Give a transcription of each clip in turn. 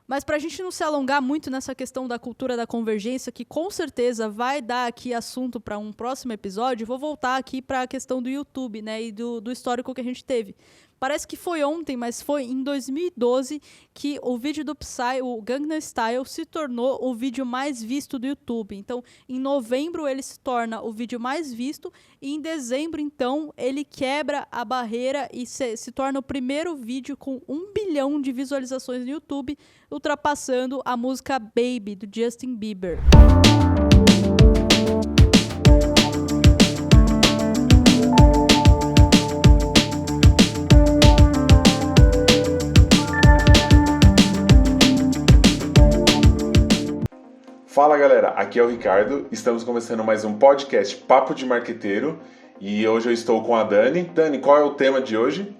Mas pra gente não se alongar muito nessa questão da cultura da convergência, que com certeza vai dar aqui assunto para um próximo episódio, vou voltar aqui para a questão do YouTube, né, e do histórico que a gente teve. Parece que foi ontem, mas foi em 2012 que o vídeo do Psy, o Gangnam Style, se tornou o vídeo mais visto do YouTube. Então, em novembro ele se torna o vídeo mais visto e em dezembro, então, ele quebra a barreira e se torna o primeiro vídeo com 1 bilhão de visualizações no YouTube, ultrapassando a música Baby, do Justin Bieber. Fala galera, aqui é o Ricardo, estamos começando mais um podcast Papo de Marqueteiro e hoje eu estou com a Dani. Dani, qual é o tema de hoje?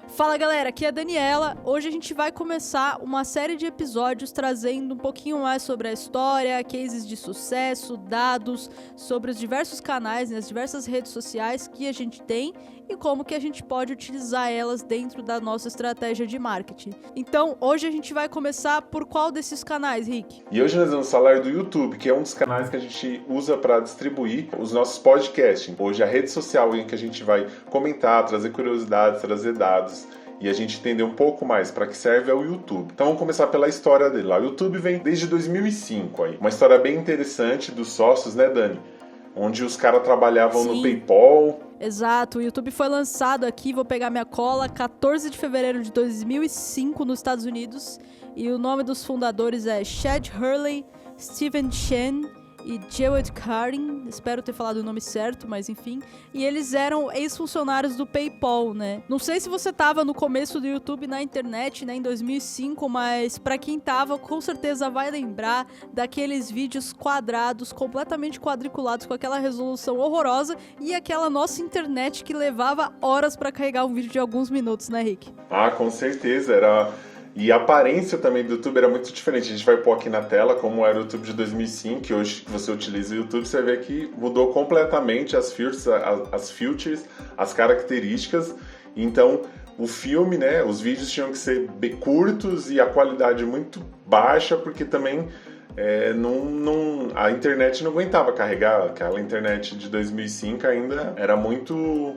Fala galera, aqui é a Daniela. Hoje a gente vai começar uma série de episódios trazendo um pouquinho mais sobre a história, cases de sucesso, dados, sobre os diversos canais, as diversas redes sociais que a gente tem e como que a gente pode utilizar elas dentro da nossa estratégia de marketing. Então, hoje a gente vai começar por qual desses canais, Rick? E hoje nós vamos falar do YouTube, que é um dos canais que a gente usa para distribuir os nossos podcasts. Hoje a rede social em que a gente vai comentar, trazer curiosidades, trazer dados e a gente entender um pouco mais para que serve é o YouTube. Então vamos começar pela história dele lá. O YouTube vem desde 2005 aí. Uma história bem interessante dos sócios, né, Dani? Onde os caras trabalhavam no PayPal. Exato, o YouTube foi lançado aqui, vou pegar minha cola, 14 de fevereiro de 2005 nos Estados Unidos. E o nome dos fundadores é Chad Hurley, Steven Chen e Jewett Karin, espero ter falado o nome certo, mas enfim. E eles eram ex-funcionários do PayPal, né? Não sei se você tava no começo do YouTube na internet, né, em 2005, mas pra quem tava, com certeza vai lembrar daqueles vídeos quadrados, completamente quadriculados, com aquela resolução horrorosa e aquela nossa internet que levava horas pra carregar um vídeo de alguns minutos, né, Rick? Ah, com certeza, era... E a aparência também do YouTube era muito diferente. A gente vai pôr aqui na tela como era o YouTube de 2005, que hoje que você utiliza o YouTube, você vê que mudou completamente as features, as características. Então, o filme, né, os vídeos tinham que ser bem curtos e a qualidade muito baixa, porque também a internet não aguentava carregar. Aquela internet de 2005 ainda era muito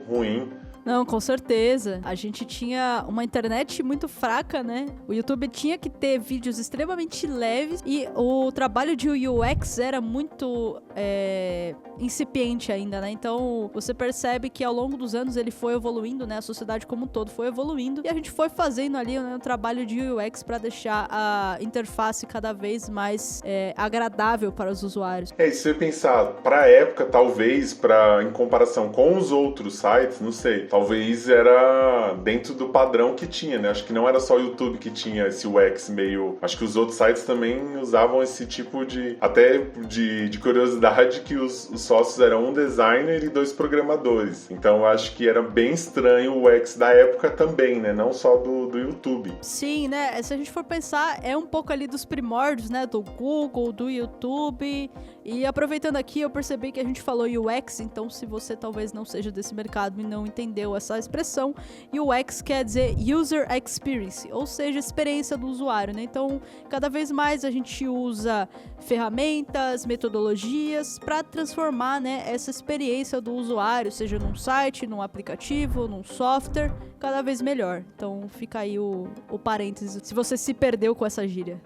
ruim. Não, com certeza. A gente tinha uma internet muito fraca, né? O YouTube tinha que ter vídeos extremamente leves e o trabalho de UX era muito incipiente ainda, né? Então, você percebe que ao longo dos anos ele foi evoluindo, né? A sociedade como um todo foi evoluindo e a gente foi fazendo ali, né, um trabalho de UX para deixar a interface cada vez mais agradável para os usuários. E se você pensar, para a época, talvez, em comparação com os outros sites, não sei, talvez era dentro do padrão que tinha, né? Acho que não era só o YouTube que tinha esse UX meio... Acho que os outros sites também usavam esse tipo de... Até de curiosidade que os sócios eram um designer e 2 programadores. Então acho que era bem estranho o UX da época também, né? Não só do YouTube. Sim, né? Se a gente for pensar, é um pouco ali dos primórdios, né? Do Google, do YouTube. E aproveitando aqui, eu percebi que a gente falou UX, então se você talvez não seja desse mercado e não entendeu essa expressão, UX quer dizer User Experience, ou seja, experiência do usuário, né? Então, cada vez mais a gente usa ferramentas, metodologias para transformar, né, essa experiência do usuário, seja num site, num aplicativo, num software, cada vez melhor. Então, fica aí o parênteses, se você se perdeu com essa gíria.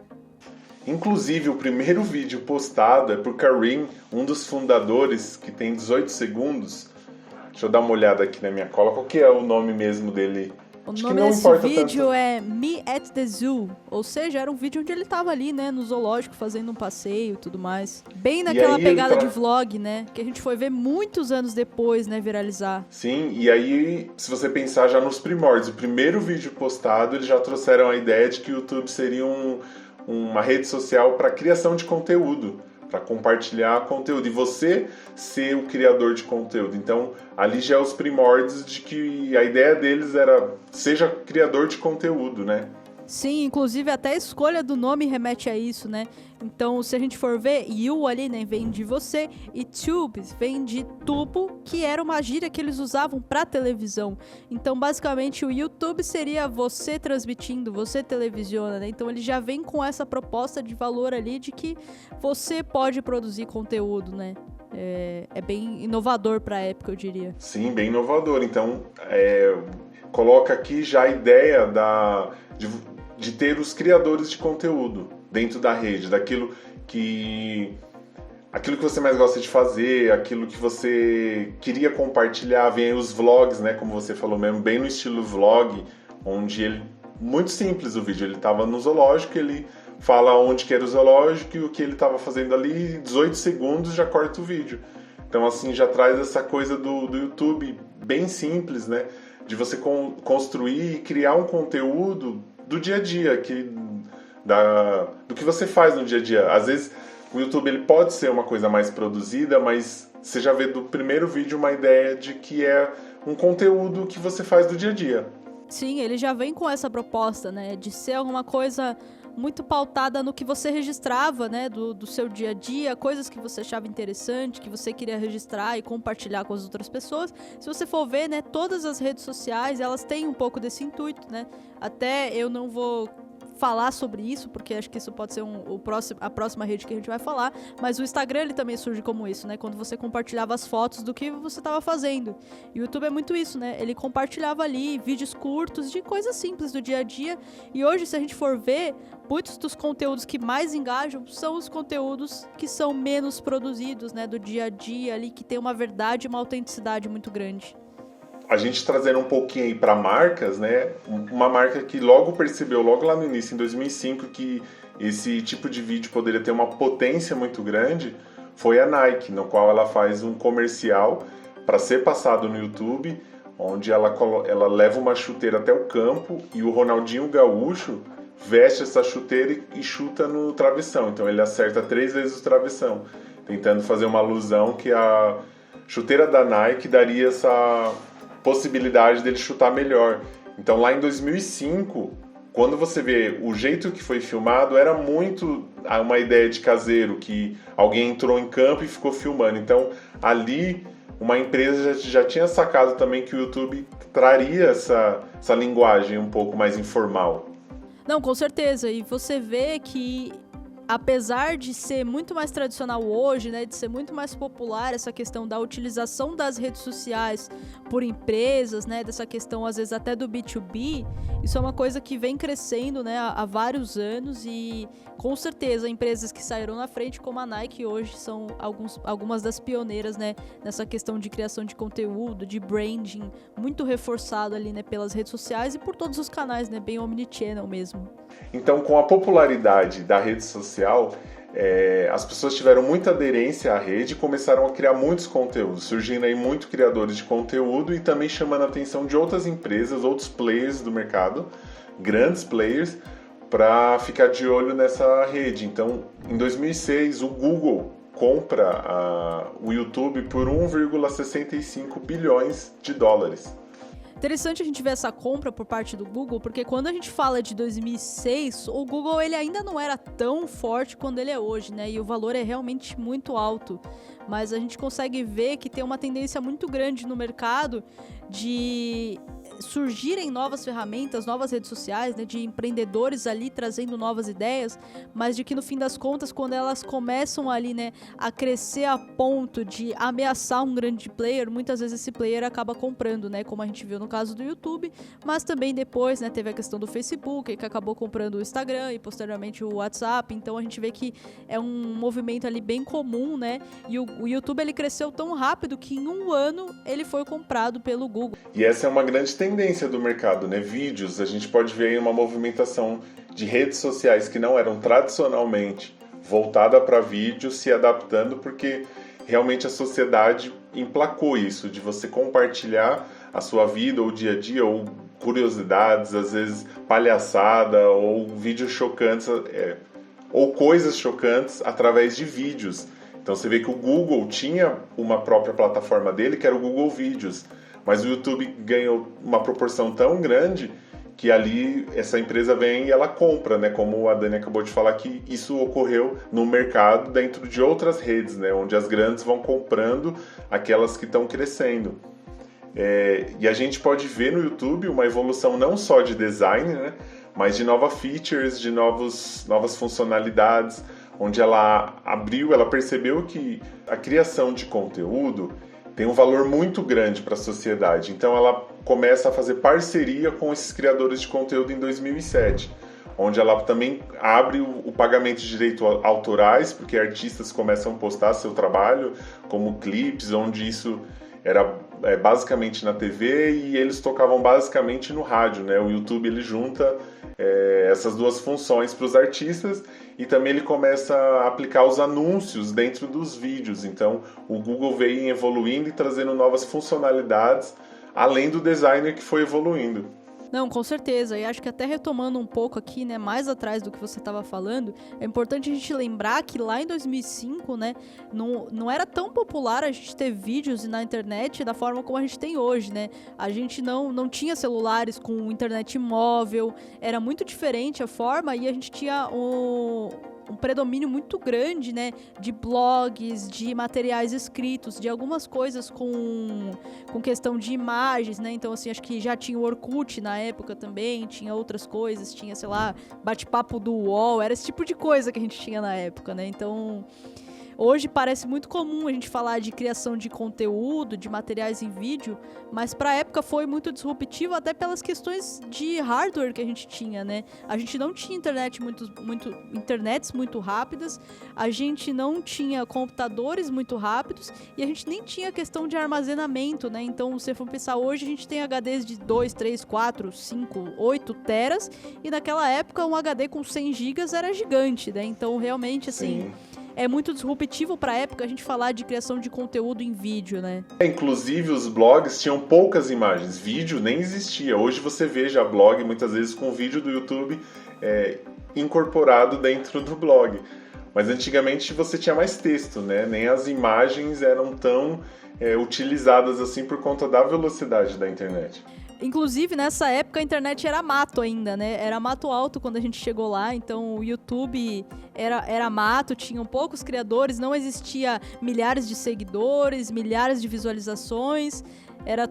Inclusive, o primeiro vídeo postado é por Karim, um dos fundadores, que tem 18 segundos. Deixa eu dar uma olhada aqui na minha cola. Qual que é o nome mesmo dele? O nome desse vídeo é Me at the Zoo. Ou seja, era um vídeo onde ele tava ali, né, no zoológico, fazendo um passeio e tudo mais. Bem naquela pegada de vlog, né? Que a gente foi ver muitos anos depois, né, viralizar. Sim, e aí, se você pensar já nos primórdios, o primeiro vídeo postado, eles já trouxeram a ideia de que o YouTube seria uma rede social para criação de conteúdo, para compartilhar conteúdo, e você ser o criador de conteúdo. Então, ali já é os primórdios de que a ideia deles era seja criador de conteúdo, né? Sim, inclusive até a escolha do nome remete a isso, né? Então, se a gente for ver, you ali, né, vem de você, e tube vem de tubo, que era uma gíria que eles usavam pra televisão. Então, basicamente, o YouTube seria você transmitindo, você televisiona, né? Então, ele já vem com essa proposta de valor ali de que você pode produzir conteúdo, né? É bem inovador pra época, eu diria. Sim, bem inovador. Então, coloca aqui já a ideia de ter os criadores de conteúdo dentro da rede, daquilo que você mais gosta de fazer, aquilo que você queria compartilhar. Vem aí os vlogs, né, como você falou mesmo, bem no estilo vlog, onde muito simples o vídeo, ele estava no zoológico, ele fala onde que era o zoológico e o que ele estava fazendo ali, 18 segundos já corta o vídeo. Então, assim, já traz essa coisa do YouTube bem simples, né, de você construir e criar um conteúdo do dia a dia, do que você faz no dia a dia. Às vezes o YouTube ele pode ser uma coisa mais produzida, mas você já vê do primeiro vídeo uma ideia de que é um conteúdo que você faz do dia a dia. Sim, ele já vem com essa proposta, né, de ser alguma coisa muito pautada no que você registrava, né, do seu dia a dia, coisas que você achava interessante, que você queria registrar e compartilhar com as outras pessoas. Se você for ver, né, todas as redes sociais, elas têm um pouco desse intuito, né, até eu não vou falar sobre isso, porque acho que isso pode ser a próxima rede que a gente vai falar, mas o Instagram ele também surge como isso, né, quando você compartilhava as fotos do que você estava fazendo. E o YouTube é muito isso, né, ele compartilhava ali vídeos curtos de coisas simples do dia a dia, e hoje, se a gente for ver, muitos dos conteúdos que mais engajam são os conteúdos que são menos produzidos, né, do dia a dia ali, que tem uma verdade e uma autenticidade muito grande. A gente trazendo um pouquinho aí para marcas, né? Uma marca que logo percebeu, logo lá no início, em 2005, que esse tipo de vídeo poderia ter uma potência muito grande, foi a Nike, no qual ela faz um comercial para ser passado no YouTube, onde ela leva uma chuteira até o campo e o Ronaldinho Gaúcho veste essa chuteira e chuta no travessão. Então ele acerta 3 vezes o travessão, tentando fazer uma alusão que a chuteira da Nike daria essa possibilidade dele chutar melhor. Então lá em 2005, quando você vê o jeito que foi filmado, era muito uma ideia de caseiro, que alguém entrou em campo e ficou filmando. Então ali uma empresa já tinha sacado também que o YouTube traria essa linguagem um pouco mais informal. Não, com certeza. E você vê que apesar de ser muito mais tradicional hoje, né, de ser muito mais popular essa questão da utilização das redes sociais por empresas, né, dessa questão às vezes até do B2B, isso é uma coisa que vem crescendo, né, há vários anos, e com certeza empresas que saíram na frente, como a Nike, hoje são algumas das pioneiras, né, nessa questão de criação de conteúdo, de branding, muito reforçado ali, né, pelas redes sociais e por todos os canais, né, bem omnichannel mesmo. Então, com a popularidade da rede social, as pessoas tiveram muita aderência à rede e começaram a criar muitos conteúdos, surgindo aí muitos criadores de conteúdo e também chamando a atenção de outras empresas, outros players do mercado, grandes players, para ficar de olho nessa rede. Então, em 2006, o Google compra o YouTube por 1,65 bilhões de dólares. Interessante a gente ver essa compra por parte do Google, porque quando a gente fala de 2006, o Google ele ainda não era tão forte quando ele é hoje, né? E o valor é realmente muito alto. Mas a gente consegue ver que tem uma tendência muito grande no mercado de surgirem novas ferramentas, novas redes sociais, né, de empreendedores ali trazendo novas ideias, mas de que no fim das contas, quando elas começam ali, né, a crescer a ponto de ameaçar um grande player, muitas vezes esse player acaba comprando, né, como a gente viu no caso do YouTube, mas também depois, né, teve a questão do Facebook, que acabou comprando o Instagram e posteriormente o WhatsApp. Então a gente vê que é um movimento ali bem comum, né, e o YouTube ele cresceu tão rápido que em um ano ele foi comprado pelo Google. E essa é uma grande tendência do mercado, né? Vídeos, a gente pode ver aí uma movimentação de redes sociais que não eram tradicionalmente voltada para vídeo se adaptando, porque realmente a sociedade emplacou isso, de você compartilhar a sua vida ou dia a dia, ou curiosidades, às vezes palhaçada, ou vídeos chocantes, ou coisas chocantes através de vídeos. Então você vê que o Google tinha uma própria plataforma dele, que era o Google Vídeos, mas o YouTube ganhou uma proporção tão grande que ali essa empresa vem e ela compra, né? Como a Dani acabou de falar, que isso ocorreu no mercado dentro de outras redes, né? Onde as grandes vão comprando aquelas que estão crescendo. E a gente pode ver no YouTube uma evolução não só de design, né? Mas de novas features, de novas funcionalidades, onde ela percebeu que a criação de conteúdo tem um valor muito grande para a sociedade. Então ela começa a fazer parceria com esses criadores de conteúdo em 2007, onde ela também abre o pagamento de direitos autorais, porque artistas começam a postar seu trabalho como clipes, onde isso era basicamente na TV e eles tocavam basicamente no rádio, né? O YouTube ele junta essas duas funções para os artistas e também ele começa a aplicar os anúncios dentro dos vídeos. Então o Google veio evoluindo e trazendo novas funcionalidades, além do designer que foi evoluindo. Não, com certeza. E acho que até retomando um pouco aqui, né, mais atrás do que você estava falando, é importante a gente lembrar que lá em 2005, né, não era tão popular a gente ter vídeos na internet da forma como a gente tem hoje, né? A gente não tinha celulares com internet móvel, era muito diferente a forma e a gente tinha um predomínio muito grande, né, de blogs, de materiais escritos, de algumas coisas com questão de imagens, né, então assim, acho que já tinha o Orkut na época também, tinha outras coisas, tinha, sei lá, bate-papo do UOL, era esse tipo de coisa que a gente tinha na época, né, então... Hoje parece muito comum a gente falar de criação de conteúdo, de materiais em vídeo, mas para a época foi muito disruptivo até pelas questões de hardware que a gente tinha, né? A gente não tinha internets muito rápidas, a gente não tinha computadores muito rápidos e a gente nem tinha questão de armazenamento, né? Então, se for pensar hoje, a gente tem HDs de 2, 3, 4, 5, 8 teras e naquela época um HD com 100 gigas era gigante, né? Então, realmente, assim... Sim. É muito disruptivo para a época a gente falar de criação de conteúdo em vídeo, né? Inclusive, os blogs tinham poucas imagens. Vídeo nem existia. Hoje você vê já blog, muitas vezes, com vídeo do YouTube incorporado dentro do blog. Mas antigamente você tinha mais texto, né? Nem as imagens eram tão utilizadas assim por conta da velocidade da internet. Inclusive, nessa época, a internet era mato ainda, né? Era mato alto quando a gente chegou lá, então o YouTube era mato, tinham poucos criadores, não existia milhares de seguidores, milhares de visualizações, era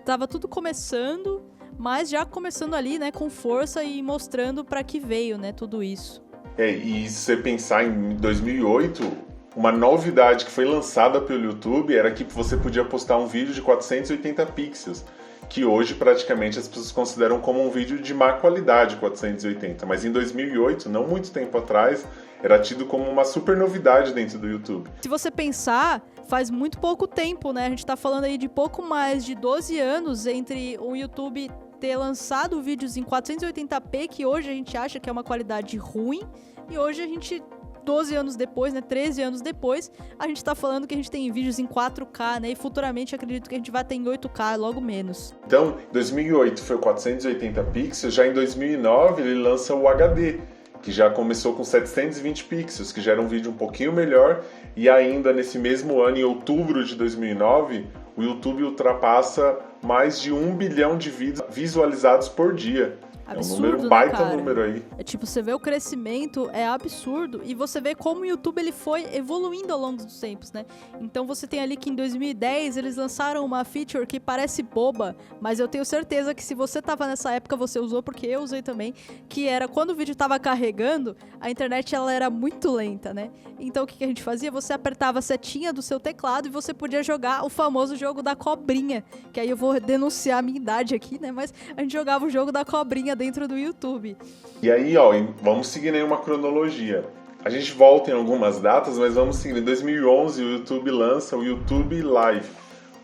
tava tudo começando, mas já começando ali, né, com força e mostrando para que veio, né, tudo isso. E se você pensar em 2008... Uma novidade que foi lançada pelo YouTube era que você podia postar um vídeo de 480 pixels, que hoje praticamente as pessoas consideram como um vídeo de má qualidade 480, mas em 2008, não muito tempo atrás, era tido como uma super novidade dentro do YouTube. Se você pensar, faz muito pouco tempo, né? A gente tá falando aí de pouco mais de 12 anos entre o YouTube ter lançado vídeos em 480p, que hoje a gente acha que é uma qualidade ruim, e hoje a gente... 12 anos depois, né, 13 anos depois, a gente tá falando que a gente tem vídeos em 4K, né, e futuramente acredito que a gente vai ter em 8K, logo menos. Então, em 2008 foi 480 pixels, já em 2009 ele lança o HD, que já começou com 720 pixels, que já era um vídeo um pouquinho melhor, e ainda nesse mesmo ano, em outubro de 2009, o YouTube ultrapassa mais de 1 bilhão de vídeos visualizados por dia. Absurdo, um baita né, cara? número aí. Tipo, você vê o crescimento, é absurdo, e você vê como o YouTube ele foi evoluindo ao longo dos tempos, né? Então você tem ali que em 2010 eles lançaram uma feature que parece boba, mas eu tenho certeza que se você tava nessa época, você usou, porque eu usei também, que era quando o vídeo tava carregando, a internet ela era muito lenta, né? Então o que a gente fazia? Você apertava a setinha do seu teclado e você podia jogar o famoso jogo da cobrinha, que aí eu vou denunciar a minha idade aqui, né? Mas a gente jogava o jogo da cobrinha dentro do YouTube. E aí, ó, vamos seguir aí uma cronologia. A gente volta em algumas datas, mas vamos seguir. Em 2011, o YouTube lança o YouTube Live,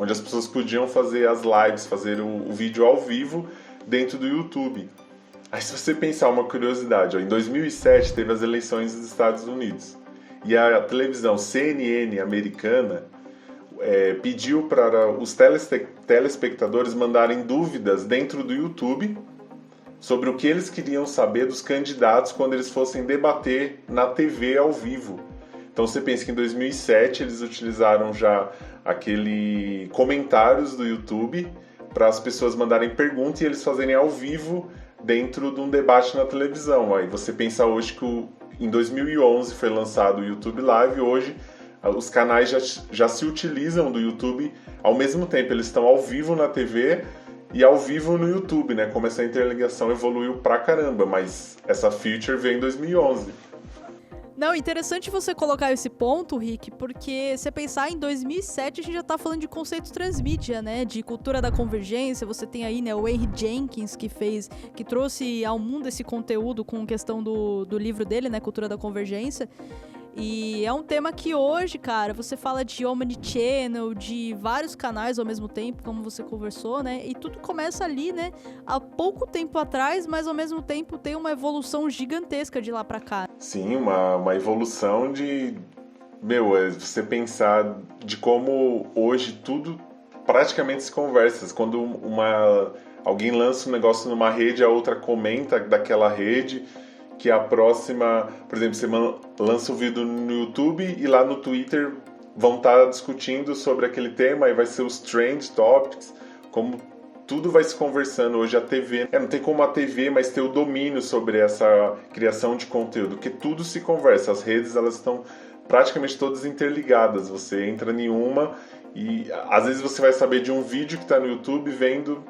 onde as pessoas podiam fazer as lives, fazer o vídeo ao vivo dentro do YouTube. Aí, se você pensar uma curiosidade, ó, em 2007 teve as eleições dos Estados Unidos. E a televisão CNN americana pediu para os telespectadores mandarem dúvidas dentro do YouTube sobre o que eles queriam saber dos candidatos quando eles fossem debater na TV ao vivo. Então você pensa que em 2007 eles utilizaram já aquele comentários do YouTube para as pessoas mandarem perguntas e eles fazerem ao vivo dentro de um debate na televisão. Aí você pensa hoje que em 2011 foi lançado o YouTube Live, hoje os canais já se utilizam do YouTube ao mesmo tempo, eles estão ao vivo na TV e ao vivo no YouTube, né? Como essa interligação evoluiu pra caramba, mas essa feature veio em 2011. Não, interessante você colocar esse ponto, Rick, porque se pensar em 2007, a gente já tá falando de conceitos transmídia, né, de cultura da convergência. Você tem aí, né, o Henry Jenkins, que trouxe ao mundo esse conteúdo com questão do livro dele, né, Cultura da Convergência. E é um tema que hoje, cara, você fala de Omnichannel, de vários canais ao mesmo tempo, como você conversou, né? E tudo começa ali, né? Há pouco tempo atrás, mas ao mesmo tempo tem uma evolução gigantesca de lá pra cá. Sim, uma evolução de... você pensar de como hoje tudo praticamente se conversa. Quando alguém lança um negócio numa rede, a outra comenta daquela rede... que a próxima, por exemplo, você lança um vídeo no YouTube e lá no Twitter vão estar discutindo sobre aquele tema e vai ser os Trend Topics, como tudo vai se conversando. Hoje a TV, não tem como a TV, mas ter o domínio sobre essa criação de conteúdo, porque tudo se conversa, as redes elas estão praticamente todas interligadas, você entra em uma e às vezes você vai saber de um vídeo que está no YouTube vendo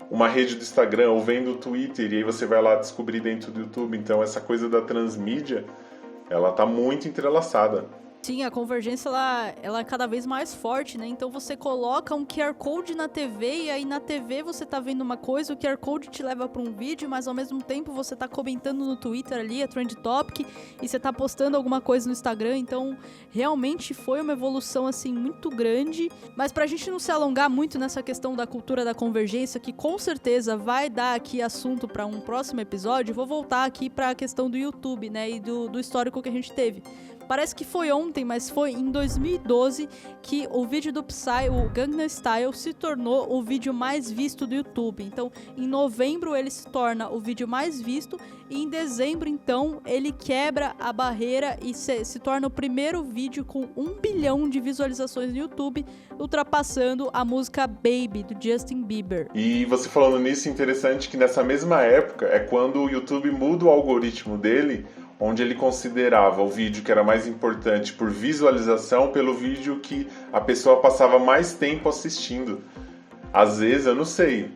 uma rede do Instagram ou vendo o Twitter e aí você vai lá descobrir dentro do YouTube. Então essa coisa da transmídia, ela tá muito entrelaçada. Sim, a convergência ela é cada vez mais forte, né? Então você coloca um QR Code na TV e aí na TV você tá vendo uma coisa, o QR Code te leva para um vídeo, mas ao mesmo tempo você tá comentando no Twitter ali, a Trend Topic, e você tá postando alguma coisa no Instagram. Então realmente foi uma evolução assim muito grande. Mas pra gente não se alongar muito nessa questão da cultura da convergência, que com certeza vai dar aqui assunto para um próximo episódio, vou voltar aqui para a questão do YouTube, né? E do histórico que a gente teve. Parece que foi ontem, mas foi em 2012 que o vídeo do Psy, o Gangnam Style, se tornou o vídeo mais visto do YouTube. Então, em novembro ele se torna o vídeo mais visto e em dezembro, então, ele quebra a barreira e se torna o primeiro vídeo com 1 bilhão de visualizações no YouTube, ultrapassando a música Baby, do Justin Bieber. E você falando nisso, interessante que nessa mesma época é quando o YouTube muda o algoritmo dele, onde ele considerava o vídeo que era mais importante por visualização pelo vídeo que a pessoa passava mais tempo assistindo. Às vezes, eu não sei,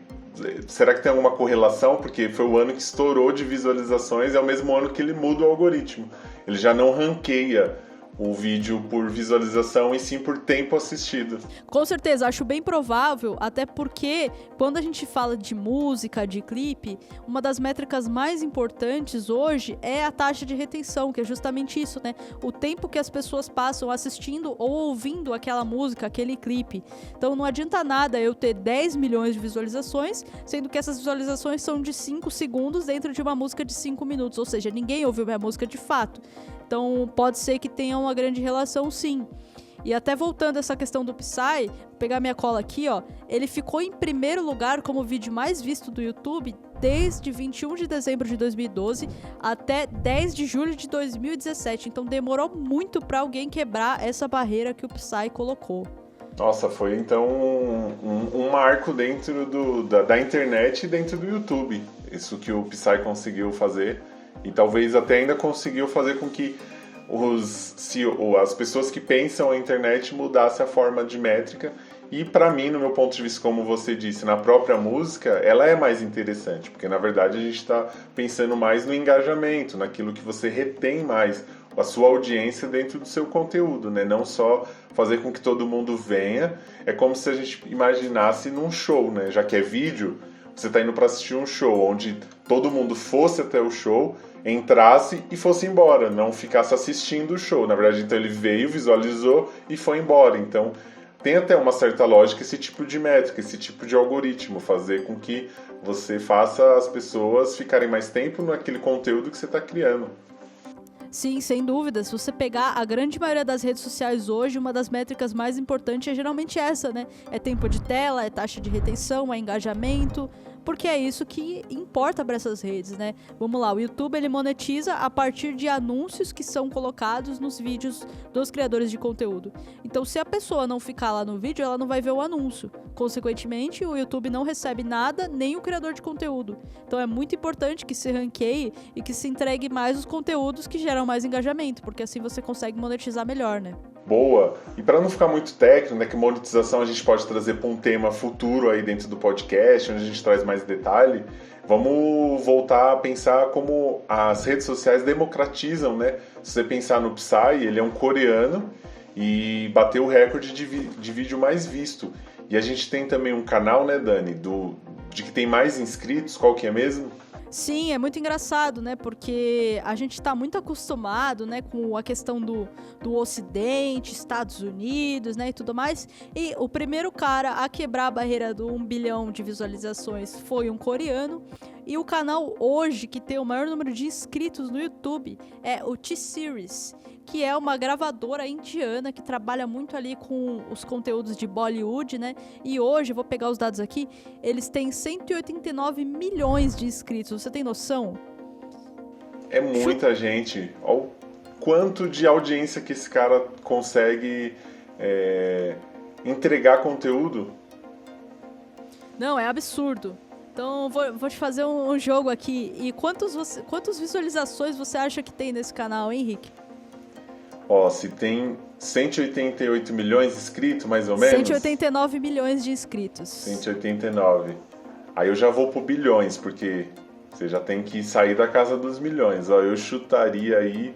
será que tem alguma correlação? Porque foi o ano que estourou de visualizações e é o mesmo ano que ele muda o algoritmo. Ele já não ranqueia o vídeo por visualização e sim por tempo assistido. Com certeza, acho bem provável, até porque quando a gente fala de música, de clipe, uma das métricas mais importantes hoje é a taxa de retenção, que é justamente isso, né? O tempo que as pessoas passam assistindo ou ouvindo aquela música, aquele clipe. Então não adianta nada eu ter 10 milhões de visualizações, sendo que essas visualizações são de 5 segundos dentro de uma música de 5 minutos, ou seja, ninguém ouviu minha música de fato. Então pode ser que tenha uma grande relação, sim. E até voltando a essa questão do Psy, vou pegar minha cola aqui, ó. Ele ficou em primeiro lugar como o vídeo mais visto do YouTube desde 21 de dezembro de 2012 até 10 de julho de 2017. Então demorou muito para alguém quebrar essa barreira que o Psy colocou. Nossa, foi então um marco dentro da internet e dentro do YouTube. Isso que o Psy conseguiu fazer. E talvez até ainda conseguiu fazer com que as pessoas que pensam a internet mudassem a forma de métrica. E para mim, no meu ponto de vista, como você disse, na própria música, ela é mais interessante. Porque na verdade a gente está pensando mais no engajamento, naquilo que você retém mais, a sua audiência dentro do seu conteúdo, né? Não só fazer com que todo mundo venha. É como se a gente imaginasse num show, né? Já que é vídeo, você está indo para assistir um show onde todo mundo fosse até o show, entrasse e fosse embora, não ficasse assistindo o show. Na verdade, então ele veio, visualizou e foi embora. Então tem até uma certa lógica esse tipo de métrica, esse tipo de algoritmo, fazer com que você faça as pessoas ficarem mais tempo naquele conteúdo que você está criando. Sim, sem dúvida. Se você pegar a grande maioria das redes sociais hoje, uma das métricas mais importantes é geralmente essa, né? É tempo de tela, é taxa de retenção, é engajamento. porque é isso que importa para essas redes, né? Vamos lá, o YouTube ele monetiza a partir de anúncios que são colocados nos vídeos dos criadores de conteúdo. Então, se a pessoa não ficar lá no vídeo, ela não vai ver o anúncio. Consequentemente, o YouTube não recebe nada, nem o criador de conteúdo. Então, é muito importante que se ranqueie e que se entregue mais os conteúdos que geram mais engajamento, porque assim você consegue monetizar melhor, né? Boa! E para não ficar muito técnico, né, que monetização a gente pode trazer para um tema futuro aí dentro do podcast, onde a gente traz mais detalhe, vamos voltar a pensar como as redes sociais democratizam, né? Se você pensar no Psy, ele é um coreano e bateu o recorde de vídeo mais visto. E a gente tem também um canal, né, Dani, de que tem mais inscritos, qual que é mesmo? Sim, é muito engraçado, né? Porque a gente está muito acostumado, né, com a questão do Ocidente, Estados Unidos, né, e tudo mais. E o primeiro cara a quebrar a barreira do 1 bilhão de visualizações foi um coreano. E o canal hoje que tem o maior número de inscritos no YouTube é o T-Series, que é uma gravadora indiana que trabalha muito ali com os conteúdos de Bollywood, né? E hoje, vou pegar os dados aqui, eles têm 189 milhões de inscritos. Você tem noção? É muita gente. Olha o quanto de audiência que esse cara consegue entregar conteúdo. Não, é absurdo. Então, vou te fazer um jogo aqui. E quantas visualizações você acha que tem nesse canal, hein, Henrique? Ó, se tem 188 milhões de inscritos, mais ou menos? 189 milhões de inscritos. 189. Aí eu já vou pro bilhões, porque você já tem que sair da casa dos milhões. Ó, eu chutaria aí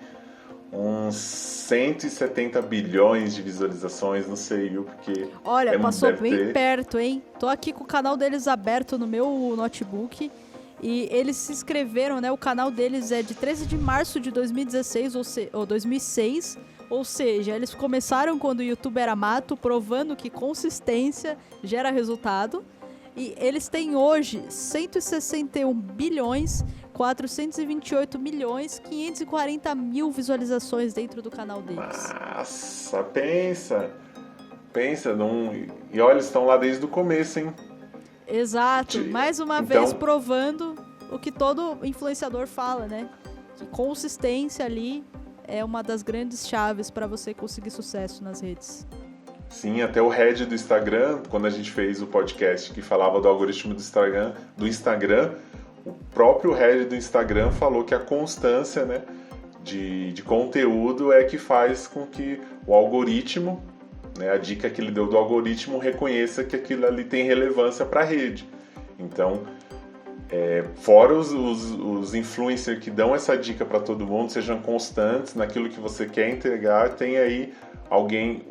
uns 170 bilhões de visualizações, não sei, viu? Porque olha, passou bem perto, hein? Tô aqui com o canal deles aberto no meu notebook. E eles se inscreveram, né? O canal deles é de 13 de março de 2016 ou 2006. Ou seja, eles começaram quando o YouTube era mato, provando que consistência gera resultado. E eles têm hoje 161 bilhões, 428 milhões, 540 mil visualizações dentro do canal deles. Nossa, pensa. E olha, eles estão lá desde o começo, hein? Exato, mais uma vez provando o que todo influenciador fala, né? Que consistência ali é uma das grandes chaves para você conseguir sucesso nas redes. Sim, até o head do Instagram, quando a gente fez o podcast que falava do algoritmo do Instagram, o próprio head do Instagram falou que a constância, né, de conteúdo é que faz com que o algoritmo, né, a dica que ele deu do algoritmo, reconheça que aquilo ali tem relevância para a rede. Então, fora os influencers que dão essa dica para todo mundo, sejam constantes naquilo que você quer entregar, tem aí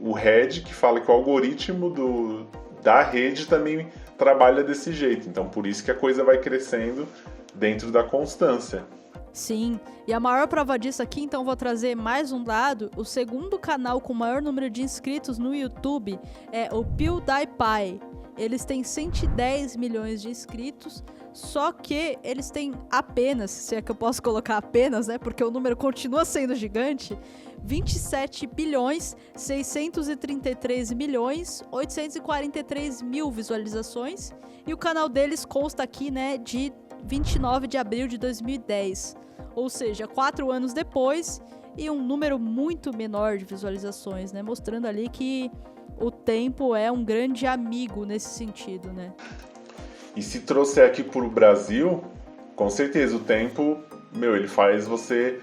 o head, que fala que o algoritmo da rede também trabalha desse jeito. Então, por isso que a coisa vai crescendo dentro da constância. Sim, e a maior prova disso aqui, então vou trazer mais um dado. O segundo canal com o maior número de inscritos no YouTube é o PewDiePie. Eles têm 110 milhões de inscritos, só que eles têm apenas, se é que eu posso colocar apenas, né, porque o número continua sendo gigante, 27 bilhões, 633 milhões, 843 mil visualizações. E o canal deles consta aqui, né, de 29 de abril de 2010. Ou seja, 4 anos depois e um número muito menor de visualizações, né? Mostrando ali que o tempo é um grande amigo nesse sentido, né? E se trouxer aqui para o Brasil, com certeza o tempo, ele faz você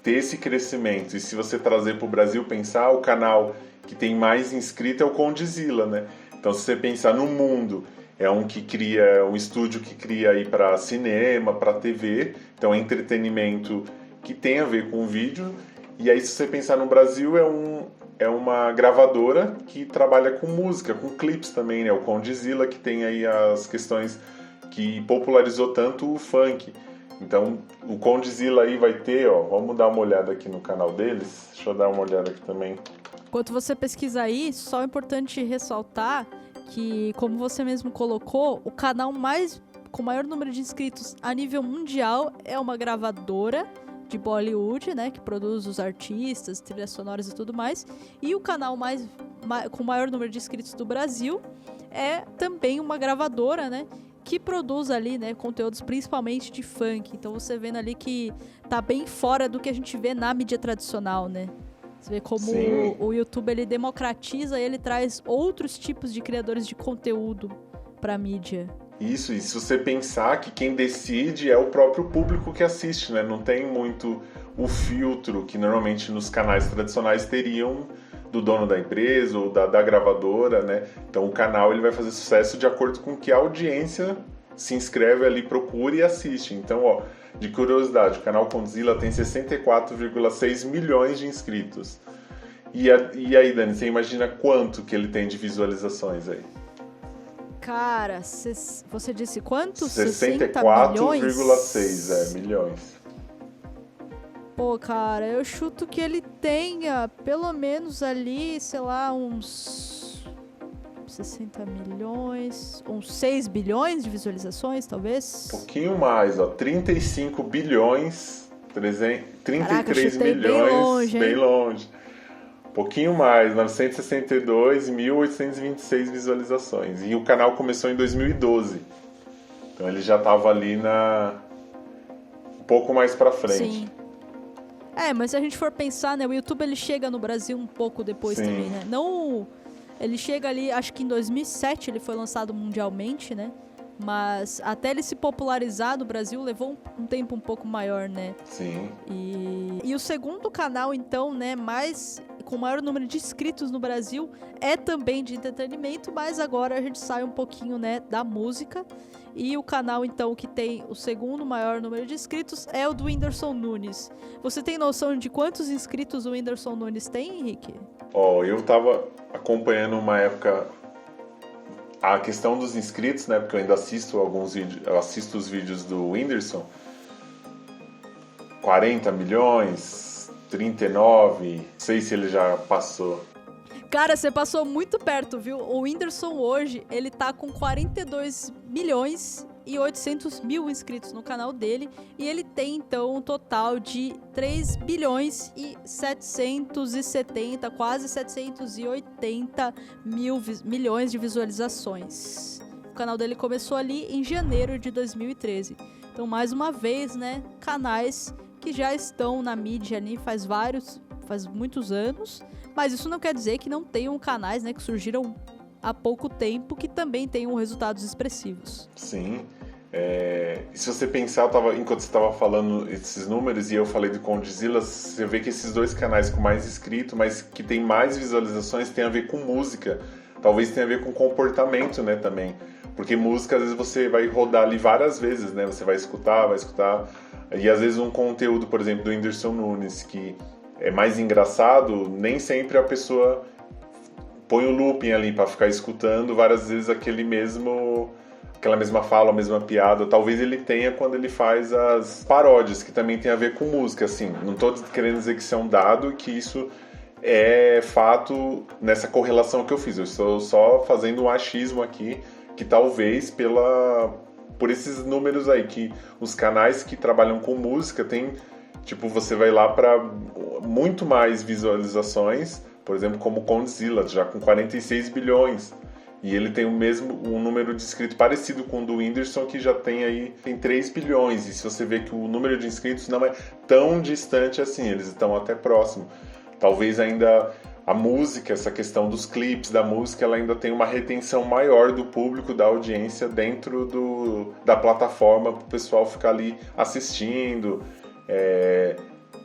ter esse crescimento. E se você trazer para o Brasil, pensar, o canal que tem mais inscrito é o Condzilla, né? Então, se você pensar no mundo, é um estúdio que cria aí para cinema, para TV, então é entretenimento que tem a ver com vídeo. E aí, se você pensar no Brasil, é uma gravadora que trabalha com música, com clipes também, né? O Condzilla, que tem aí as questões que popularizou tanto o funk. Então, o Condzilla aí vai ter, vamos dar uma olhada aqui no canal deles. Deixa eu dar uma olhada aqui também. Enquanto você pesquisa aí, só é importante ressaltar que, como você mesmo colocou, o canal com o maior número de inscritos a nível mundial é uma gravadora de Bollywood, né, que produz os artistas, trilhas sonoras e tudo mais. E o canal com o maior número de inscritos do Brasil é também uma gravadora, né, que produz ali, né, conteúdos principalmente de funk. Então você vendo ali que tá bem fora do que a gente vê na mídia tradicional, né? Você vê como o YouTube, ele democratiza e ele traz outros tipos de criadores de conteúdo pra mídia. Isso, e se você pensar que quem decide é o próprio público que assiste, né? Não tem muito o filtro que normalmente nos canais tradicionais teriam do dono da empresa ou da gravadora, né? Então o canal ele vai fazer sucesso de acordo com que a audiência se inscreve ali, procura e assiste. Então, ó, de curiosidade, o canal Condzilla tem 64,6 milhões de inscritos. E aí, Dani, você imagina quanto que ele tem de visualizações aí? Cara, você disse quanto? 64,6 milhões. Pô, cara, eu chuto que ele tenha pelo menos ali, sei lá, uns 60 milhões, uns 6 bilhões de visualizações, talvez. Um pouquinho mais, ó, 35 bilhões, 33 Caraca, milhões, bem longe. Um pouquinho mais, 962.826 visualizações. E o canal começou em 2012. Então ele já estava ali um pouco mais pra frente. Sim. Mas se a gente for pensar, né, o YouTube ele chega no Brasil um pouco depois também, né? Não, ele chega ali, acho que em 2007 ele foi lançado mundialmente, né? Mas até ele se popularizar no Brasil levou um tempo um pouco maior, né? Sim. E o segundo canal, então, né, com o maior número de inscritos no Brasil é também de entretenimento, mas agora a gente sai um pouquinho, né, da música. E o canal, então, que tem o segundo maior número de inscritos é o do Whindersson Nunes. Você tem noção de quantos inscritos o Whindersson Nunes tem, Henrique? Eu tava acompanhando uma época a questão dos inscritos, né? Porque eu ainda assisto assisto os vídeos do Whindersson. 40 milhões, 39, não sei se ele já passou. Cara, você passou muito perto, viu? O Whindersson hoje, ele tá com 42 milhões e 800 mil inscritos no canal dele. E ele tem, então, um total de 3 bilhões e 770, quase 780 milhões de visualizações. O canal dele começou ali em janeiro de 2013. Então, mais uma vez, né, canais que já estão na mídia ali faz muitos anos. Mas isso não quer dizer que não tenham canais, né, que surgiram há pouco tempo que também tenham resultados expressivos. Sim. Se você pensar, enquanto você estava falando esses números e eu falei do Condzilla, você vê que esses dois canais com mais inscritos, mas que tem mais visualizações, tem a ver com música. Talvez tenha a ver com comportamento, né, também. Porque música, às vezes, você vai rodar ali várias vezes, né? Você vai escutar. E às vezes um conteúdo, por exemplo, do Whindersson Nunes, que é mais engraçado, nem sempre a pessoa põe o looping ali para ficar escutando várias vezes aquela mesma fala, a mesma piada. Talvez ele tenha quando ele faz as paródias, que também tem a ver com música, assim. Não estou querendo dizer que isso é um dado, que isso é fato nessa correlação que eu fiz. Eu estou só fazendo um achismo aqui, que talvez por esses números aí, que os canais que trabalham com música tem... Tipo, você vai lá para muito mais visualizações, por exemplo, como o Condzilla, já com 46 bilhões. E ele tem um número de inscritos parecido com o do Whindersson, que já tem 3 bilhões. E se você vê que o número de inscritos não é tão distante assim, eles estão até próximo. Talvez ainda a música, essa questão dos clipes da música, ela ainda tem uma retenção maior do público, da audiência dentro da plataforma, para o pessoal ficar ali assistindo,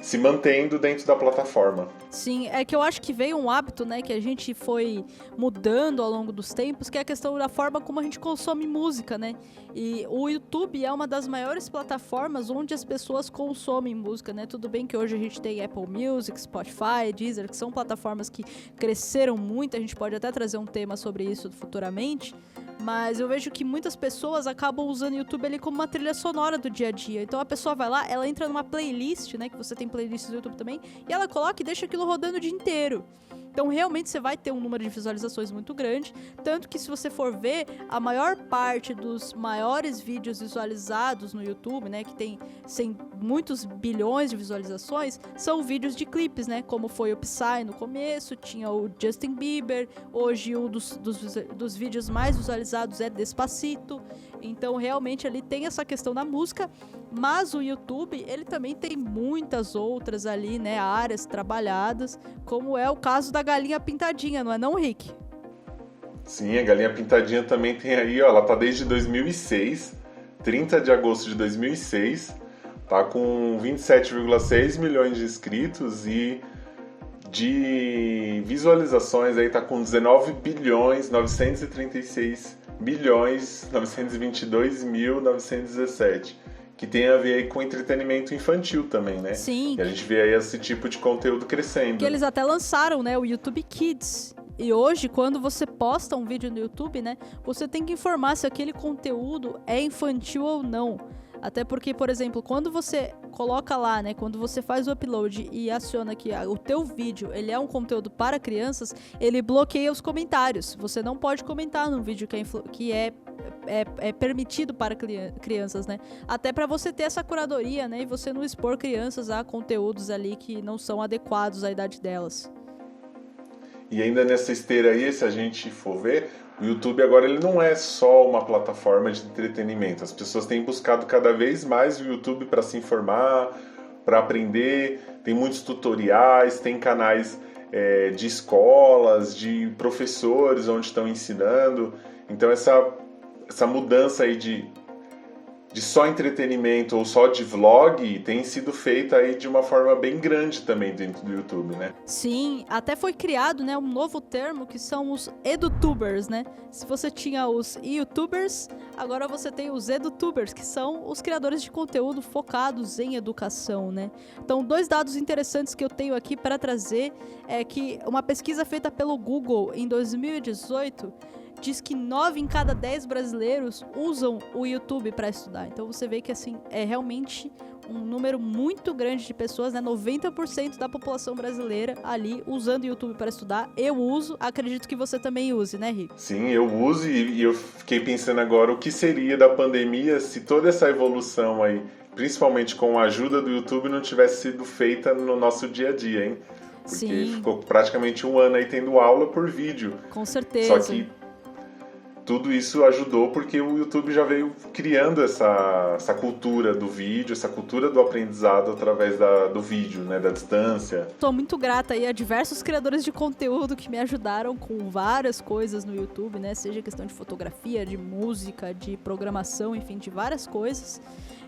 se mantendo dentro da plataforma. Sim, é que eu acho que veio um hábito, né, que a gente foi mudando ao longo dos tempos, que é a questão da forma como a gente consome música, né? E o YouTube é uma das maiores plataformas onde as pessoas consomem música, né? Tudo bem que hoje a gente tem Apple Music, Spotify, Deezer, que são plataformas que cresceram muito, a gente pode até trazer um tema sobre isso futuramente, mas eu vejo que muitas pessoas acabam usando o YouTube ali como uma trilha sonora do dia a dia. Então a pessoa vai lá, ela entra numa playlist, né, que você tem playlists do YouTube também, e ela coloca e deixa aquilo rodando o dia inteiro. Então, realmente, você vai ter um número de visualizações muito grande. Tanto que, se você for ver, a maior parte dos maiores vídeos visualizados no YouTube, né, que tem muitos bilhões de visualizações, são vídeos de clipes, né, como foi o Psy no começo, tinha o Justin Bieber, hoje um dos vídeos mais visualizados é Despacito. Então, realmente, ali tem essa questão da música, mas o YouTube, ele também tem muitas outras ali, né, áreas trabalhadas, como é o caso da galinha pintadinha, não é não, Rick? Sim, a galinha pintadinha também tem aí, ó, ela tá desde 2006, 30 de agosto de 2006, tá com 27,6 milhões de inscritos e de visualizações aí tá com 19 bilhões 936 bilhões 922 mil 917, que tem a ver aí com entretenimento infantil também, né? Sim. E a gente vê aí esse tipo de conteúdo crescendo. Que eles até lançaram, né, o YouTube Kids. E hoje, quando você posta um vídeo no YouTube, né, você tem que informar se aquele conteúdo é infantil ou não. Até porque, por exemplo, quando você coloca lá, né, quando você faz o upload e aciona que o teu vídeo, ele é um conteúdo para crianças, ele bloqueia os comentários. Você não pode comentar num vídeo que é permitido para crianças, né? Até para você ter essa curadoria, né, e você não expor crianças a conteúdos ali que não são adequados à idade delas. E ainda nessa esteira aí, se a gente for ver, o YouTube agora ele não é só uma plataforma de entretenimento. As pessoas têm buscado cada vez mais o YouTube para se informar, para aprender. Tem muitos tutoriais, tem canais de escolas, de professores onde estão ensinando. Então essa mudança aí de só entretenimento ou só de vlog tem sido feita aí de uma forma bem grande também dentro do YouTube, né? Sim, até foi criado, né, um novo termo que são os edutubers, né? Se você tinha os youtubers, agora você tem os edutubers, que são os criadores de conteúdo focados em educação, né? Então, 2 dados interessantes que eu tenho aqui para trazer é que uma pesquisa feita pelo Google em 2018 diz que 9 em cada 10 brasileiros usam o YouTube para estudar. Então você vê que assim é realmente um número muito grande de pessoas, né? 90% da população brasileira ali usando o YouTube para estudar. Eu uso, acredito que você também use, né, Rick? Sim, eu uso e eu fiquei pensando agora o que seria da pandemia se toda essa evolução aí, principalmente com a ajuda do YouTube, não tivesse sido feita no nosso dia a dia, hein? Porque Sim. Ficou praticamente um ano aí tendo aula por vídeo. Com certeza. Só que tudo isso ajudou porque o YouTube já veio criando essa cultura do vídeo, essa cultura do aprendizado através do vídeo, né, da distância. Tô muito grata aí a diversos criadores de conteúdo que me ajudaram com várias coisas no YouTube, né, seja questão de fotografia, de música, de programação, enfim, de várias coisas.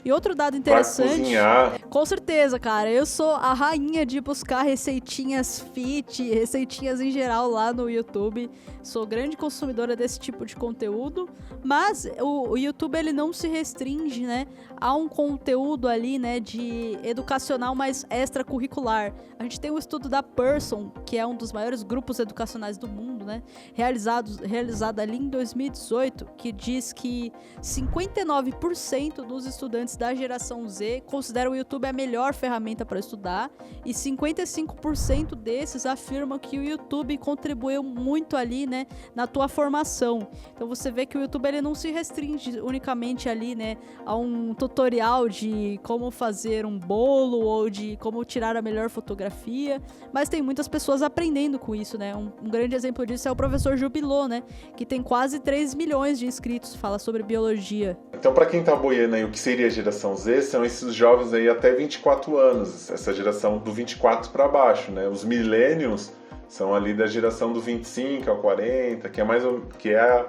E outro dado interessante... Pra cozinhar. Com certeza, cara. Eu sou a rainha de buscar receitinhas fit, receitinhas em geral lá no YouTube. Sou grande consumidora desse tipo de conteúdo. Mas o YouTube, ele não se restringe, né, a um conteúdo ali, né, de educacional mais extracurricular. A gente tem um estudo da Pearson, que é um dos maiores grupos educacionais do mundo, né, realizado ali em 2018, que diz que 59% dos estudantes da geração Z consideram o YouTube a melhor ferramenta para estudar e 55% desses afirmam que o YouTube contribuiu muito ali, né, na tua formação. Então você vê que o YouTube, ele não se restringe unicamente ali, né, a um tutorial de como fazer um bolo ou de como tirar a melhor fotografia, mas tem muitas pessoas aprendendo com isso, né? Um grande exemplo disso é o professor Jubilô, né, que tem quase 3 milhões de inscritos, fala sobre biologia. Então, para quem tá boiando aí o que seria a geração Z, são esses jovens aí até 24 anos, essa geração do 24 para baixo, né? Os millennials são ali da geração do 25 ao 40, que é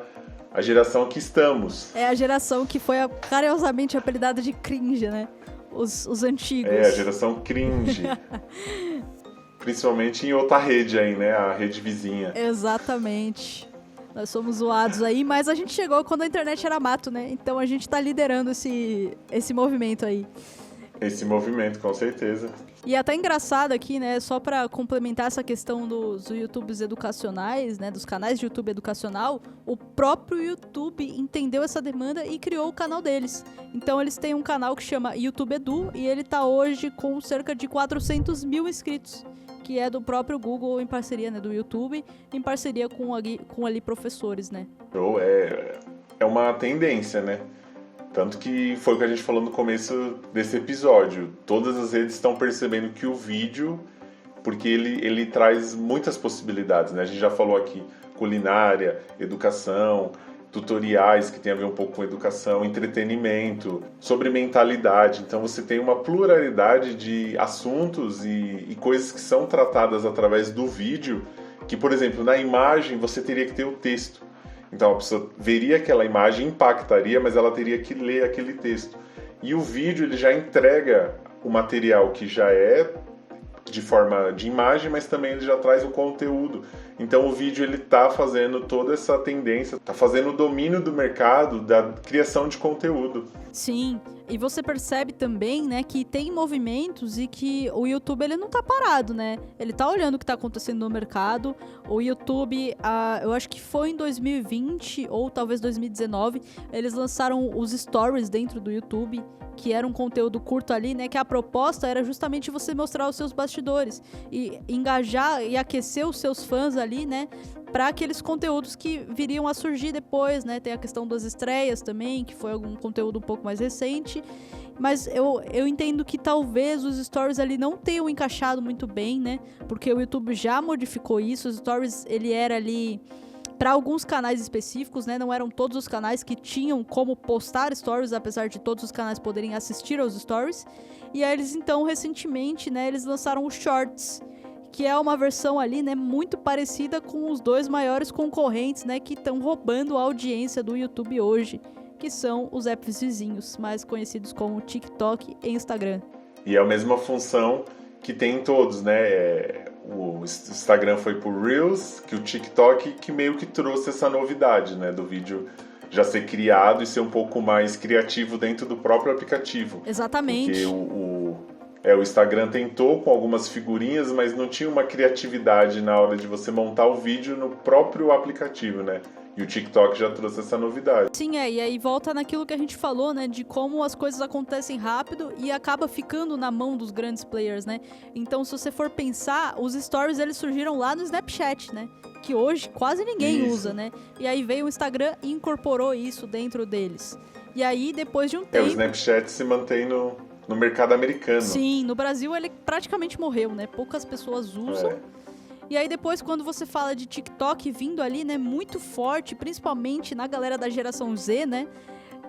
a geração que estamos. É a geração que foi carinhosamente apelidada de cringe, né? Os antigos. É, a geração cringe. Principalmente em outra rede aí, né? A rede vizinha. Exatamente. Nós somos zoados aí, mas a gente chegou quando a internet era mato, né? Então a gente tá liderando esse movimento aí. esse movimento, com certeza. E até engraçado aqui, né, só para complementar essa questão dos YouTubes educacionais, né, dos canais de YouTube educacional, o próprio YouTube entendeu essa demanda e criou o canal deles. Então eles têm um canal que chama YouTube Edu e ele tá hoje com cerca de 400 mil inscritos, que é do próprio Google em parceria, né, do YouTube, em parceria com ali professores, né. Então, é uma tendência, né? Tanto que foi o que a gente falou no começo desse episódio. Todas as redes estão percebendo que o vídeo, porque ele traz muitas possibilidades, né? A gente já falou aqui culinária, educação, tutoriais que tem a ver um pouco com educação, entretenimento, sobre mentalidade. Então você tem uma pluralidade de assuntos e coisas que são tratadas através do vídeo, que, por exemplo, na imagem você teria que ter o texto. Então a pessoa veria aquela imagem, impactaria, mas ela teria que ler aquele texto. E o vídeo ele já entrega o material que já é de forma de imagem, mas também ele já traz o conteúdo. Então o vídeo ele está fazendo toda essa tendência, está fazendo o domínio do mercado da criação de conteúdo. Sim, e você percebe também, né, que tem movimentos e que o YouTube ele não tá parado, né? Ele tá olhando o que tá acontecendo no mercado. O YouTube, eu acho que foi em 2020 ou talvez 2019, eles lançaram os stories dentro do YouTube, que era um conteúdo curto ali, né, que a proposta era justamente você mostrar os seus bastidores e engajar e aquecer os seus fãs ali, né, para aqueles conteúdos que viriam a surgir depois, né? Tem a questão das estreias também, que foi algum conteúdo um pouco mais recente. Mas eu entendo que talvez os stories ali não tenham encaixado muito bem, né? Porque o YouTube já modificou isso. Os stories, ele era ali para alguns canais específicos, né? Não eram todos os canais que tinham como postar stories, apesar de todos os canais poderem assistir aos stories. E aí eles, então, recentemente, né? Eles lançaram os Shorts, que é uma versão ali, né, muito parecida com os dois maiores concorrentes, né, que estão roubando a audiência do YouTube hoje, que são os apps vizinhos, mais conhecidos como TikTok e Instagram. E é a mesma função que tem em todos, né? O Instagram foi por Reels, que o TikTok que meio que trouxe essa novidade, né, do vídeo já ser criado e ser um pouco mais criativo dentro do próprio aplicativo. Exatamente. Porque o Instagram tentou com algumas figurinhas, mas não tinha uma criatividade na hora de você montar o vídeo no próprio aplicativo, né? E o TikTok já trouxe essa novidade. Sim, e aí volta naquilo que a gente falou, né? De como as coisas acontecem rápido e acaba ficando na mão dos grandes players, né? Então, se você for pensar, os stories, eles surgiram lá no Snapchat, né? Que hoje quase ninguém usa, né? E aí veio o Instagram e incorporou isso dentro deles. E aí, depois de um tempo... O Snapchat se mantém no mercado americano. Sim, no Brasil ele praticamente morreu, né? Poucas pessoas usam. E aí depois, quando você fala de TikTok vindo ali, né, muito forte, principalmente na galera da geração Z, né?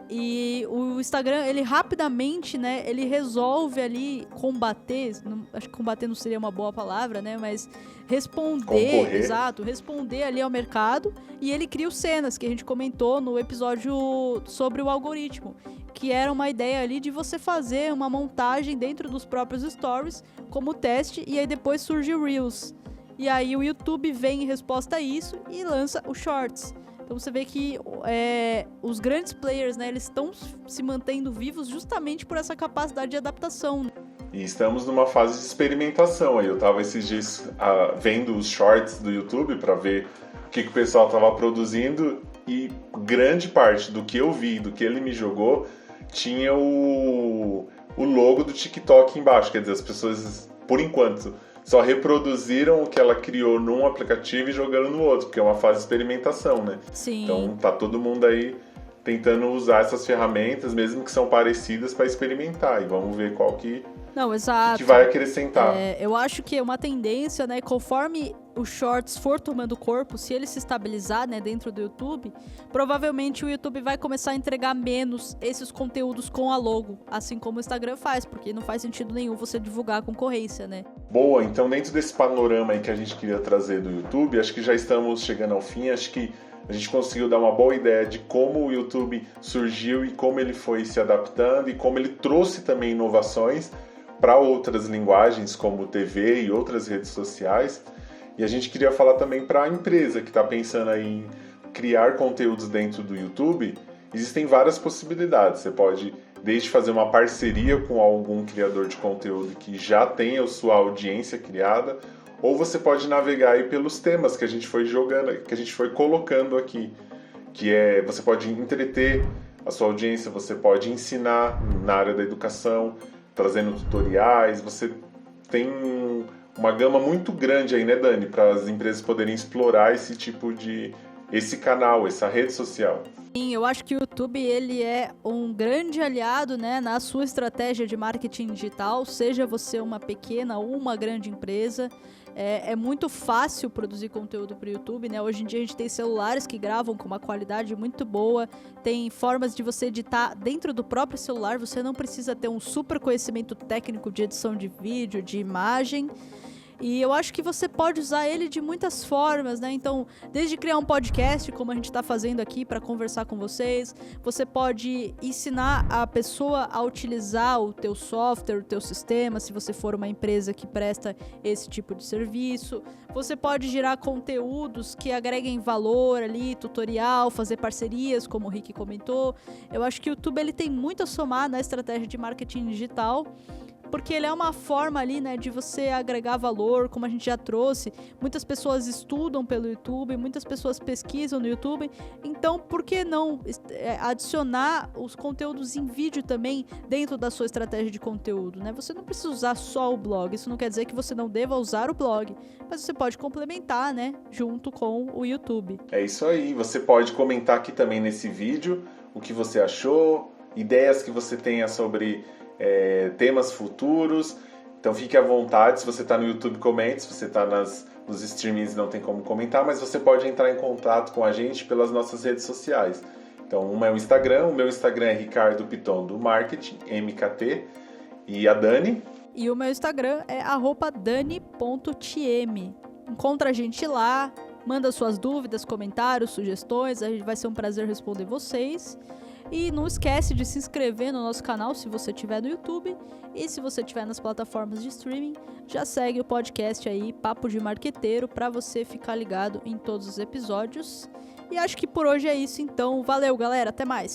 E o Instagram, ele rapidamente, né, ele resolve ali combater, acho que combater não seria uma boa palavra, né, mas responder, exato, responder ali ao mercado, e ele cria os cenas, que a gente comentou no episódio sobre o algoritmo, que era uma ideia ali de você fazer uma montagem dentro dos próprios stories como teste, e aí depois surge o Reels. E aí o YouTube vem em resposta a isso e lança o Shorts. Então você vê que os grandes players, né, eles estão se mantendo vivos justamente por essa capacidade de adaptação. E estamos numa fase de experimentação. Eu estava esses dias vendo os shorts do YouTube para ver o que o pessoal estava produzindo e grande parte do que eu vi, do que ele me jogou, tinha o logo do TikTok embaixo. Quer dizer, as pessoas, por enquanto, só reproduziram o que ela criou num aplicativo e jogando no outro, porque é uma fase de experimentação, né? Sim. Então tá todo mundo aí tentando usar essas ferramentas, mesmo que são parecidas, para experimentar. E vamos ver qual que vai acrescentar. Eu acho que é uma tendência, né? Conforme os shorts for tomando corpo, se ele se estabilizar, né, dentro do YouTube, provavelmente o YouTube vai começar a entregar menos esses conteúdos com a logo, assim como o Instagram faz, porque não faz sentido nenhum você divulgar a concorrência, né? Boa, então dentro desse panorama aí que a gente queria trazer do YouTube, acho que já estamos chegando ao fim, acho que a gente conseguiu dar uma boa ideia de como o YouTube surgiu e como ele foi se adaptando e como ele trouxe também inovações para outras linguagens como TV e outras redes sociais. E a gente queria falar também para a empresa que está pensando aí em criar conteúdos dentro do YouTube. Existem várias possibilidades. Você pode desde fazer uma parceria com algum criador de conteúdo que já tenha a sua audiência criada, ou você pode navegar aí pelos temas que a gente foi jogando, que a gente foi colocando aqui, que é, você pode entreter a sua audiência, você pode ensinar na área da educação, trazendo tutoriais, você tem uma gama muito grande aí, né, Dani, para as empresas poderem explorar esse canal, essa rede social. Sim, eu acho que o YouTube ele é um grande aliado, né, na sua estratégia de marketing digital, seja você uma pequena ou uma grande empresa. É muito fácil produzir conteúdo para o YouTube, né? Hoje em dia a gente tem celulares que gravam com uma qualidade muito boa, tem formas de você editar dentro do próprio celular, você não precisa ter um super conhecimento técnico de edição de vídeo, de imagem. E eu acho que você pode usar ele de muitas formas, né? Então, desde criar um podcast, como a gente está fazendo aqui para conversar com vocês, você pode ensinar a pessoa a utilizar o teu software, o teu sistema, se você for uma empresa que presta esse tipo de serviço. Você pode gerar conteúdos que agreguem valor ali, tutorial, fazer parcerias, como o Rick comentou. Eu acho que o YouTube ele tem muito a somar na estratégia de marketing digital, porque ele é uma forma ali, né, de você agregar valor, como a gente já trouxe. Muitas pessoas estudam pelo YouTube, muitas pessoas pesquisam no YouTube, então por que não adicionar os conteúdos em vídeo também dentro da sua estratégia de conteúdo, né? Você não precisa usar só o blog, isso não quer dizer que você não deva usar o blog, mas você pode complementar, né, junto com o YouTube. É isso aí, você pode comentar aqui também nesse vídeo o que você achou, ideias que você tenha sobre temas futuros. Então fique à vontade, se você está no YouTube, comente, se você está nos streamings não tem como comentar, mas você pode entrar em contato com a gente pelas nossas redes sociais. Então uma é o Instagram, o meu Instagram é Ricardo Piton do Marketing, MKT, e a Dani? E o meu Instagram é @dani.tm. Encontra a gente lá, manda suas dúvidas, comentários, sugestões, vai ser um prazer responder vocês. E não esquece de se inscrever no nosso canal se você estiver no YouTube. E se você estiver nas plataformas de streaming, já segue o podcast aí, Papo de Marqueteiro, para você ficar ligado em todos os episódios. E acho que por hoje é isso, então. Valeu, galera. Até mais.